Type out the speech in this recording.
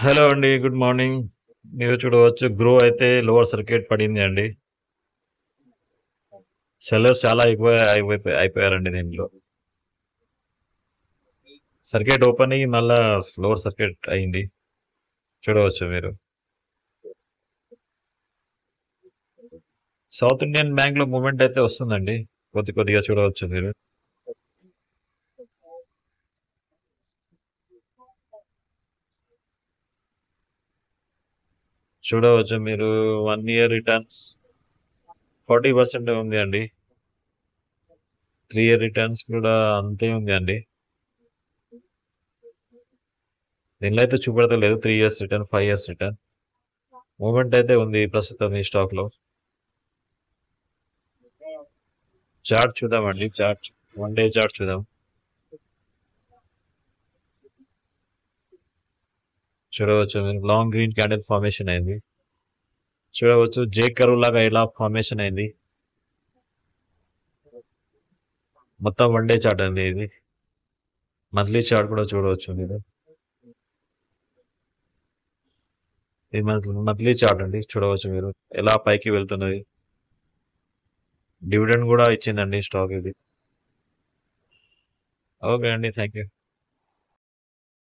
Hello అండి. Good morning. మీరు చూడవచ్చు గ్రో అయితే లోవర్ సర్క్యూట్ పడింది అండి. సెల్లర్స్ చాలా ఎక్కువ అయిపోయారండి దీంట్లో. సర్క్యూట్ ఓపెన్ అయ్యి మళ్ళా లోవర్ సర్క్యూట్ అయింది. చూడవచ్చు మీరు. సౌత్ ఇండియన్ బ్యాంక్‌లో మూవ్‌మెంట్ అయితే వస్తుందండి. కొద్దిగా చూడవచ్చు మీరు. చూడవచ్చు మీరు 1 ఇయర్ రిటర్న్స్ 40% ఉంది అండి. 3 ఇయర్ రిటర్న్స్ కూడా అంతే ఉంది అండి. దీనిలో అయితే చూపెడతలేదు 3 years return, 5 years return. Movement అయితే ఉంది ప్రస్తుతం ఈ స్టాక్‌లో. చార్ట్ చూద్దామండి. చార్ట్ 1 డే చార్ట్ చూద్దాం. చూడవచ్చు మీరు లాంగ్ గ్రీన్ క్యాండిల్ ఫార్మేషన్ అయింది. చూడవచ్చు జే కర్వ్ లాగా ఎలా ఫార్మేషన్ అయింది. మొత్తం 1 డే చార్ట్ అండి ఇది. మంత్లీ చార్ట్ కూడా చూడవచ్చు మీరు. ఇది మంత్లీ చార్ట్ అండి. చూడవచ్చు మీరు ఎలా పైకి వెళ్తున్నది. డివిడెండ్ కూడా ఇచ్చిందండి స్టాక్ ఇది. ఓకే అండి. Thank you.